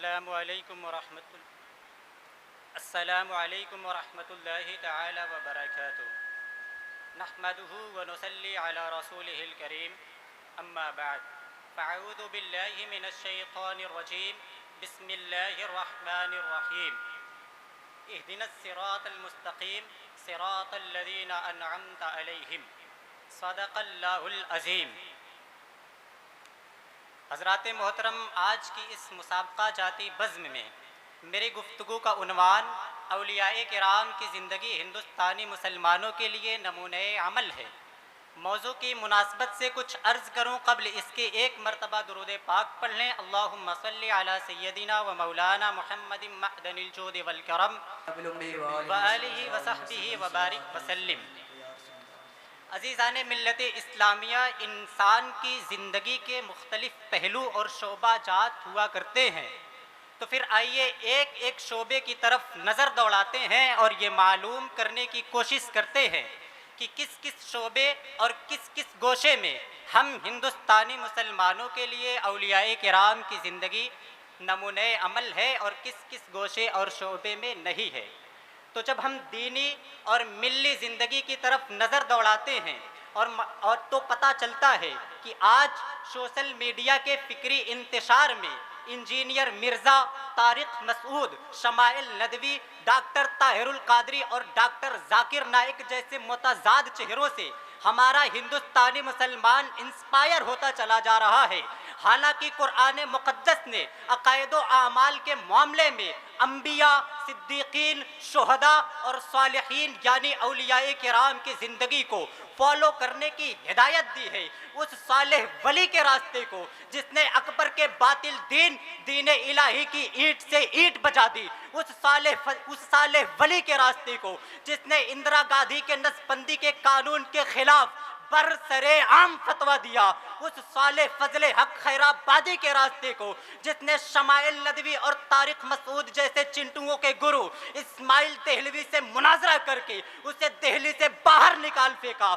अस्सलामु वरहमतुल्लाहि तआला व बरकातुहू। नहमदुहु व नुसल्ली अला रसूलिहिल करीम, अम्मा बाद। फ़अऊज़ु बिल्लाहि मिनश शैतानिर रजीम। बिस्मिल्लाहिर रहमानिर रहीम। इहदिनस सिरातल मुस्तक़ीम सिरातल लज़ीना अनअमता अलैहिम। सदक़ल्लाहुल अज़ीम। हज़रात मोहतरम, आज की इस मुसाबक़ा जाती बज़्म में मेरी गुफ्तगू का उन्वान औलियाए किराम की ज़िंदगी हिंदुस्तानी मुसलमानों के लिए नमूने अमल है। मौजू की मुनासबत से कुछ अर्ज़ करूँ, कब्ल इसके एक मरतबा दुरूद पाक पढ़ लें। अल्लाहुम्मा सल्लि अला सय्यदिना व मौलाना मुहम्मदिन मअदनिल जूद वल करम व आलिहि व सहबिहि व बारिक वसल्लिम। अज़ीज़ाने मिल्लत इस्लामिया, इंसान की ज़िंदगी के मुख्तलिफ़ पहलू और शोबाजात हुआ करते हैं। तो फिर आइए एक एक शोबे की तरफ नज़र दौड़ाते हैं और ये मालूम करने की कोशिश करते हैं कि किस किस शोबे और किस किस गोशे में हम हिंदुस्तानी मुसलमानों के लिए औलियाए किराम की ज़िंदगी नमूने अमल है और किस किस गोशे और शोबे में नहीं है। तो जब हम दीनी और मिल्ली ज़िंदगी की तरफ नज़र दौड़ाते हैं और तो पता चलता है कि आज सोशल मीडिया के फ़िक्री इंतशार में इंजीनियर मिर्ज़ा, तारिक मसूद, शमाइल नदवी, डॉक्टर ताहिरुल कादरी और डॉक्टर जाकिर नाइक जैसे मुतज़ाद चेहरों से हमारा हिंदुस्तानी मुसलमान इंस्पायर होता चला जा रहा है। हालांकि कुरान मुक़द्दस ने अक़ायद व आमाल के मामले में अंबिया, सिद्दीकीन, शुहदा और सालिहीन यानी औलियाए किराम की ज़िंदगी को फॉलो करने की हिदायत दी है। उस सालेह वली के रास्ते को जिसने अकबर के बातिल दीन इलाही की ईंट से ईंट बजा दी, उस सालेह वली के रास्ते को जिसने इंदिरा गांधी के नसबंदी के कानून के खिलाफ बरसरे आम फतवा दिया, उस साले फजले हक खैराबादी के रास्ते को जिसने शमाइल नदवी और तारिक मसूद जैसे चिंटुओं के गुरु इस्माइल देहलवी से मुनाजरा करके उसे दिल्ली से बाहर निकाल फेंका,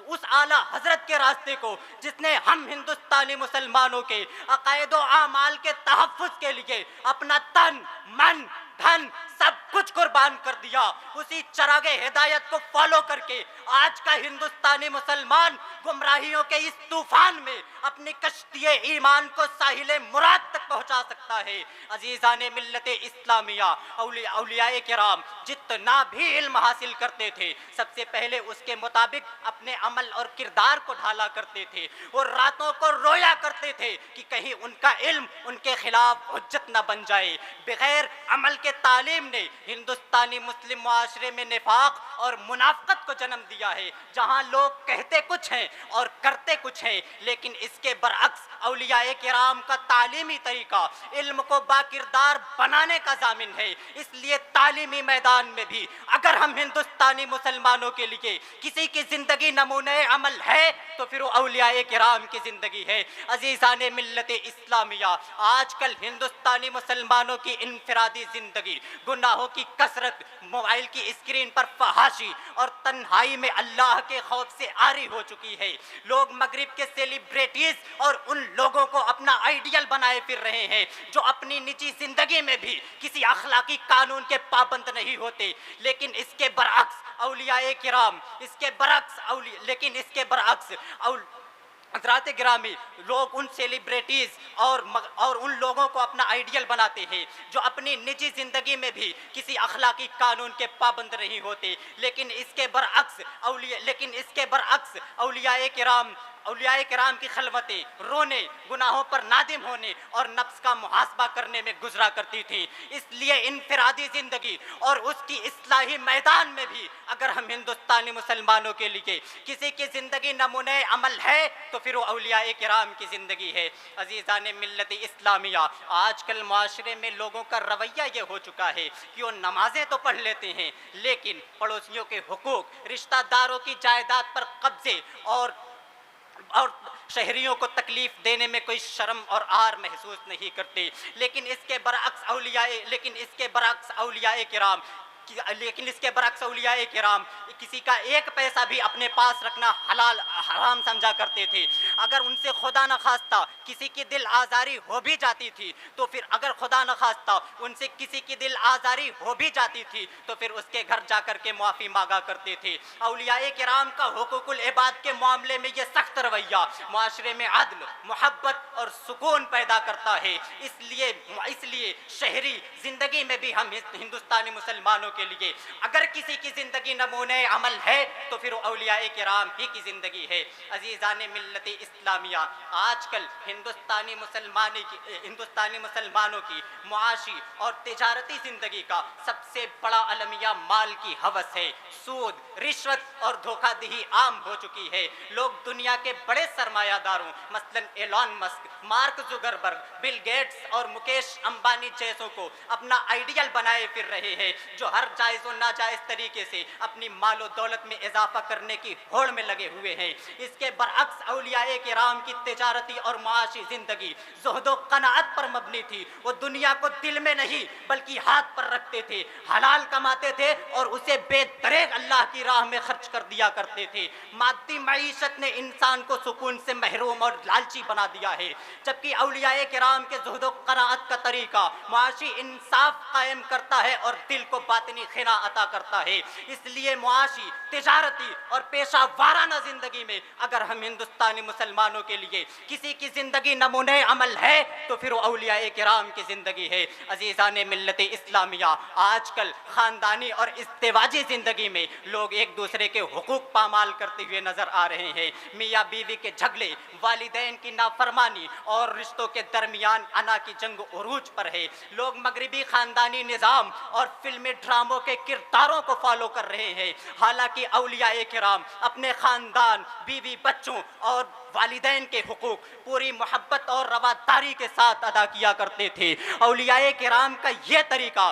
उस आला हजरत के रास्ते को जिसने हम हिंदुस्तानी मुसलमानों के अकायद व आमाल के तहफ़्फ़ुज़ के लिए अपना तन, मन, धन सब कुछ कुर्बान कर दिया, उसी चरागे हिदायत को फॉलो करके आज का हिंदुस्तानी मुसलमान गुमराहियों के इस तूफान में अपनी कश्तिये ईमान को साहिले मुराद तक पहुंचा सकता है। अजीज़ाने मिल्लत इस्लामिया, औलियाए किराम जितना भी इल्म हासिल करते थे, सबसे पहले उसके मुताबिक अपने अमल और किरदार को ढाला करते थे। वो रातों को रोया करते थे कि कहीं उनका इल्म उनके खिलाफ हुज्जत न बन जाए। बगैर अमल के तालीम ने हिंदुस्तानी मुस्लिम मुआशरे में निफाक और मुनाफकत को जन्म दिया है, जहां लोग कहते कुछ हैं और करते कुछ हैं। लेकिन इसके बरअक्स औलियाए किराम का तालीमी तरीका इल्म को बाकिरदार बनाने का जामिन है। इसलिए तालीमी मैदान में भी अगर हम हिंदुस्तानी मुसलमानों के लिए किसी की ज़िंदगी नमूने अमल है तो फिर वो औलियाए किराम की ज़िंदगी है। अजीज़ाने मिल्लत इस्लामिया, आजकल हिंदुस्तानी मुसलमानों की इनफरादी ज़िंदगी गुनाहों की कसरत, मोबाइल की स्क्रीन पर फहाशी और तन्हाई में अल्लाह के खौफ से आरी हो चुकी है। लोग मगरिब के सेलिब्रिटीज और उन लोगों को अपना आइडियल बनाए फिर रहे हैं जो अपनी निजी जिंदगी में भी किसी अखलाकी कानून के पाबंद नहीं होते। लेकिन इसके बरअक्स औलियाए किराम, लेकिन इसके बरअक्स हज़रात गिरामी, लोग उन सेलिब्रिटीज़ और उन लोगों को अपना आइडियल बनाते हैं जो अपनी निजी ज़िंदगी में भी किसी अखलाकी कानून के पाबंद नहीं होते। लेकिन इसके बरअक्स औलियाए किराम की खलवतें रोने, गुनाहों पर नादिम होने और नफ्स का मुहासबा करने में गुजरा करती थी। इसलिए इनफरादी ज़िंदगी और उसकी इस्लाही मैदान में भी अगर हम हिंदुस्तानी मुसलमानों के लिए किसी की ज़िंदगी नमूने अमल है तो फिर वो औलियाए किराम की ज़िंदगी है। अजीज़ाने मिल्लत इस्लामिया, आजकल माशरे में लोगों का रवैया ये हो चुका है कि वो नमाज़ें तो पढ़ लेते हैं लेकिन पड़ोसियों के हुकूक, रिश्तेदारों की जायदाद पर कब्ज़े और शहरियों को तकलीफ देने में कोई शर्म और आर महसूस नहीं करते। लेकिन इसके बरअक्स औलियाए किराम लेकिन इसके बरक्स औलियाए किराम किसी का एक पैसा भी अपने पास रखना हलाल हराम समझा करते थे। अगर उनसे खुदा न खास्ता किसी की दिल आज़ारी हो भी जाती थी तो फिर अगर खुदा न खास्ता उनसे किसी की दिल आज़ारी हो भी जाती थी तो फिर उसके घर जाकर के माफ़ी मांगा करते थे। औलियाए किराम का हुकूकुल इबाद के मामले में ये सख्त रवैया माशरे में अदल, मोहब्बत और सुकून पैदा करता है। इसलिए इसलिए शहरी ज़िंदगी में भी हम हिंदुस्तानी मुसलमानों के लिए अगर किसी की ज़िंदगी नमूने अमल है तो फिर औलियाए किराम ही की ज़िंदगी है। अजीज़ान मिल्लत इस्लामिया, आजकल हिंदुस्तानी मुसलमानों की मुआशी और तिजारती ज़िंदगी का सबसे बड़ा अलमिया माल की हवस है। सूद, रिश्वत और धोखाधड़ी आम हो चुकी है। लोग दुनिया के बड़े सरमायादारों मसलन Elon Musk, mark Zuckerberg, Bill Gates और मुकेश अंबानी जैसों को अपना आइडियल बनाए फिर रहे हैं, जो हर जायज़ और नाजायज़ तरीके से अपनी मालो दौलत में इजाफा करने की होड़ में लगे हुए हैं। इसके बरअक्स औलियाए किराम की तिजारती और माशी ज़िंदगी ज़ुहदो क़नाअत पर मबनी थी। वो दुनिया को दिल में नहीं बल्कि हाथ पर रखते थे, हलाल कमाते थे और उसे बेदरेग अल्लाह की राह में खर्च कर दिया करते थे। मादी मईशत ने इंसान को सुकून से महरूम और लालची बना दिया है, जबकि औलियाए किराम के ज़ुहद व क़नाअत का तरीका मुआशी इंसाफ कायम करता है और दिल को बातिनी खिना अता करता है। इसलिए मुआशी, तिजारती और पेशा वाराना ज़िंदगी में अगर हम हिंदुस्तानी मुसलमानों के लिए किसी की ज़िंदगी नमूने अमल है तो फिर वो औलियाए किराम की ज़िंदगी है। अजीज़ान मिल्लत इस्लामिया, आजकल ख़ानदानी और इस्तेवाजी ज़िंदगी में लोग एक दूसरे के हुकूक पामाल करते हुए नज़र आ रहे हैं। मियाँ बीवी के झगड़े, वालिदैन की नाफरमानी और रिश्तों के दरमियान अना की जंग उरूज पर है। लोग मगरिबी ख़ानदानी निज़ाम और फिल्मी ड्रामों के किरदारों को फॉलो कर रहे हैं, हालांकि औलियाए किराम अपने ख़ानदान, बीवी, बच्चों और वालिदैन के हुकूक पूरी मोहब्बत और रवादारी के साथ अदा किया करते थे। औलियाए किराम का ये तरीका,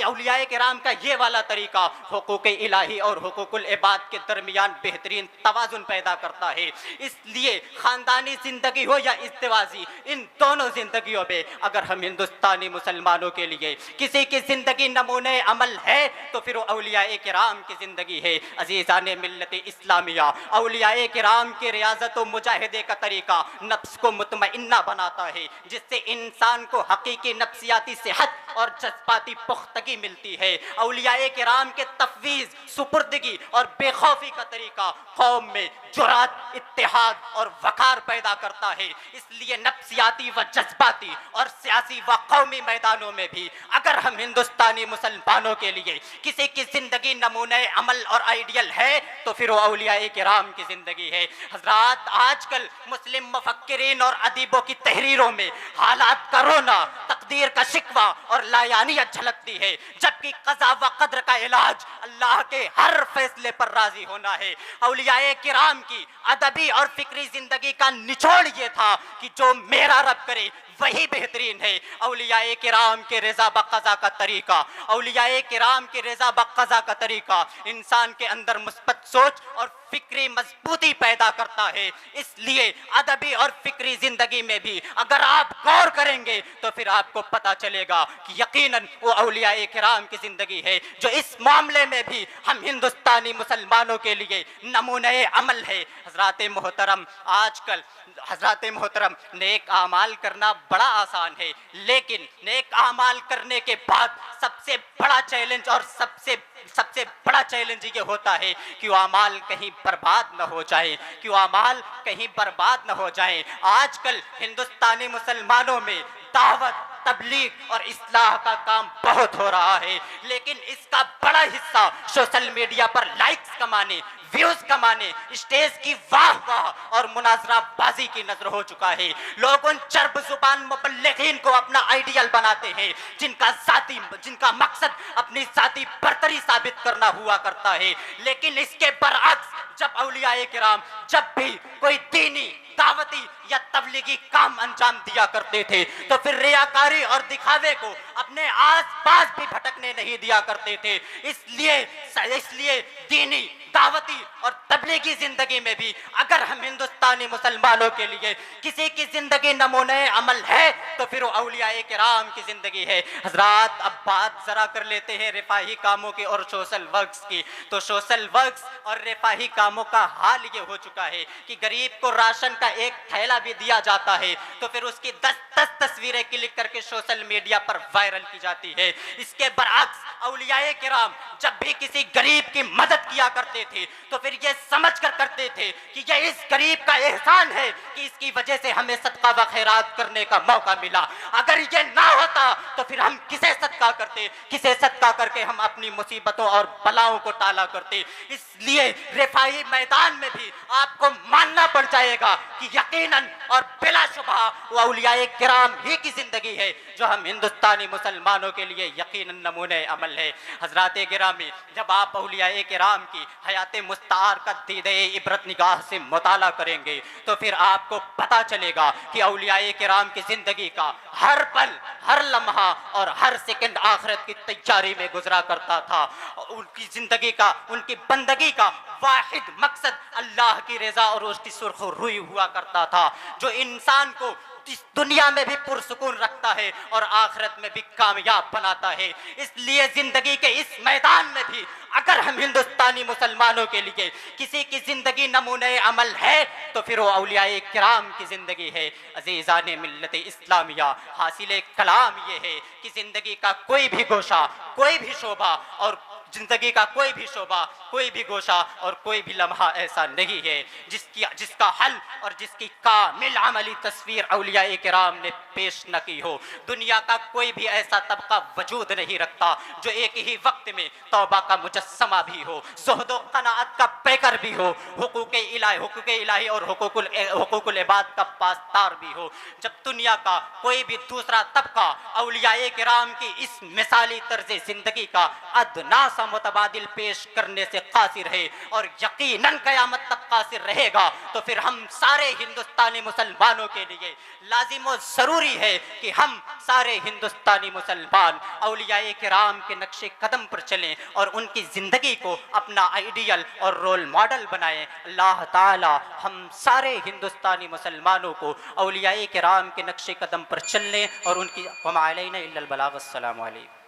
औलियाए किराम का ये वाला तरीका हुकूक इलाही और हुकूकुल इबाद के दरमियान बेहतरीन तवाज़ुन पैदा करता है। इसलिए ख़ानदानी ज़िंदगी हो या इस्तेवाजी, इन दोनों ज़िंदगियों में अगर हम हिंदुस्तानी मुसलमानों के लिए किसी की ज़िंदगी नमूने अमल है तो फिर वो औलियाए किराम की ज़िंदगी है। अजीज़ान मिल्लत इस्लामिया, औलियाए किराम की रियाज़त व मुजाहिदे का तरीका नफ्स को मुतमइन्ना बनाता है, जिससे इंसान को हकीकी नफ्सियाती सेहत और जज्बाती पुख्तगी मिलती है। औलियाए किराम के तफवीज़, सुपुर्दगी और बेखौफी का तरीका कौम में जुरात, इत्तेहाद और वकार पैदा करता है। इसलिए नफ्सियाती व जज्बाती और सियासी व कौमी मैदानों में भी अगर हम हिंदुस्तानी मुसलमानों के लिए किसी की ज़िंदगी नमूने अमल और आइडियल है तो फिर वो औलियाए किराम की ज़िंदगी है। हज़रात, आजकल मुस्लिम मुफक्किरीन और अदीबों की तहरीरों में हालात का रोना, तकदीर का शिकवा और लायानियत झलकती है, जबकि क़ज़ा व क़द्र का इलाज अल्लाह के हर फैसले पर राज़ी होना है। औलियाए किराम की अदबी और फिक्री ज़िंदगी का निचोड़ ये था कि जो मेरा रब करे वही बेहतरीन है। औलियाए किराम के रज़ा बक़ज़ा का तरीका, औलियाए किराम के रज़ा बक़ज़ा का तरीका इंसान के अंदर मुस्बत सोच और फिक्री मजबूती पैदा करता है। इसलिए अदबी और फिक्री ज़िंदगी में भी अगर आप गौर करेंगे तो फिर आपको पता चलेगा कि यकीनन वो औलियाए किराम की ज़िंदगी है जो इस मामले में भी हम हिंदुस्तानी मुसलमानों के लिए नमूने अमल है। हज़रात मोहतरम, आजकल हज़रात मोहतरम, नेक आमाल करना बड़ा आसान है, लेकिन नेक आमाल करने के बाद सबसे बड़ा चैलेंज और सबसे बड़ा चैलेंज ये होता है कि वो अमाल कहीं बर्बाद न हो जाए, कि वो अमाल कहीं बर्बाद न हो जाए। आजकल हिंदुस्तानी मुसलमानों में दावत, तबलीग और इस्लाह का काम बहुत हो रहा है, लेकिन इसका बड़ा हिस्सा सोशल मीडिया पर लाइक्स कमाने, व्यूज कमाने, स्टेज की वाह वाह और मुनाजरा बाजी की नजर हो चुका है। लोग उन चर्ब जुबान मुबल्लिगीन को अपना आइडियल बनाते हैं जिनका मकसद अपनी जाती बरतरी साबित करना हुआ करता है, लेकिन इसके बरअक्स जब औलियाए किराम जब भी कोई दीनी, दावती या तबलीगी काम अंजाम दिया करते थे तो फिर रियाकारी और दिखावे को अपने आस पास भी भटकने नहीं दिया करते थे। इसलिए दीनी, दावती और तबलीगी जिंदगी में भी अगर हम हिंदुस्तानी मुसलमानों के लिए किसी की जिंदगी नमूने अमल है तो फिर वो औलियाए किराम की जिंदगी है। हजरात, अब बात जरा कर लेते हैं रिफाही कामों की और सोशल वर्क्स की। तो सोशल वर्क्स और रिफाही कामों का हाल ये हो चुका है कि गरीब को राशन का एक थैला भी दिया जाता है तो फिर उसकी 10-10 तस्वीरें क्लिक करके सोशल मीडिया पर वायरल की जाती है। इसके बरअक्स औलियाए किराम जब भी किसी गरीब की मदद किया करते थे तो फिर ये समझ कर करते थे कि ये इस गरीब का एहसान है कि इसकी वजह से हमें सदका व खैरात करने का मौका मिला। अगर ये ना होता तो फिर हम किसे सदका करते, किसे सदका करके हम अपनी मुसीबतों और बलाओं को टाला करते। इसलिए रिफाही मैदान में भी आपको मानना पड़ जाएगा कि यकीनन और बिलाशुबहा वो औलियाए किराम ही की जिंदगी है जो हम हिंदुस्तानी मुसलमानों के लिए यकीनन नमूने अमल है। हजराते गिरामी, जब आप औलियाए किराम की हयात मुस्तार का दीदे इबरत निगाह से मुताला करेंगे तो फिर आपको पता चलेगा कि औलियाए किराम की जिंदगी का हर पल, हर लम्हा और हर सेकंड आखिरत की तैयारी में गुजरा करता था। उनकी जिंदगी का, उनकी बंदगी का वाहिद मकसद अल्लाह की रजा और उसकी सुर्ख रुई हुआ करता था, जो इंसान को इस दुनिया में भी पुरसुकून रखता है और आखिरत में भी कामयाब बनाता है। इसलिए जिंदगी के इस मैदान में भी अगर हम हिंदुस्तानी मुसलमानों के लिए किसी की जिंदगी नमूने अमल है तो फिर वो औलियाए किराम की जिंदगी है। अजीज़ाने मिल्लत इस्लामिया, हासिल कलाम ये है कि जिंदगी का कोई भी गोशा, कोई भी शोभा और जिंदगी का कोई भी शोभा, कोई भी गोशा और कोई भी लम्हा ऐसा नहीं है जिसका हल और जिसकी कामिल अमली तस्वीर औलियाए किराम ने पेश न की हो। दुनिया का कोई भी ऐसा तबका वजूद नहीं रखता जो एक ही वक्त में तौबा का मुजस्समा भी हो, ज़ुहद व क़नाअत का पैकर भी हो, हुकूक इलाही और हुकूकुल इबाद का पासदार भी हो। जब दुनिया का कोई भी दूसरा तबका औलियाए किराम की इस मिसाली तर्ज जिंदगी का अदना सा मुतबादिल पेश करने से कासिर है और यकीनन क़यामत तक कासिर रहेगा, तो फिर हम सारे हिंदुस्तानी मुसलमानों के लिए लाजिम और ज़रूरी है कि हम सारे हिंदुस्तानी मुसलमान औलियाए किराम के नक्शे कदम पर चलें और उनकी ज़िंदगी को अपना आइडियल और रोल मॉडल बनाएं। अल्लाह ताला हम सारे हिंदुस्तानी मुसलमानों को औलियाए किराम के नक्शे कदम पर चलने और उनकी वमा अलैना इल्लल बलाग। अस्सलामु अलैकुम।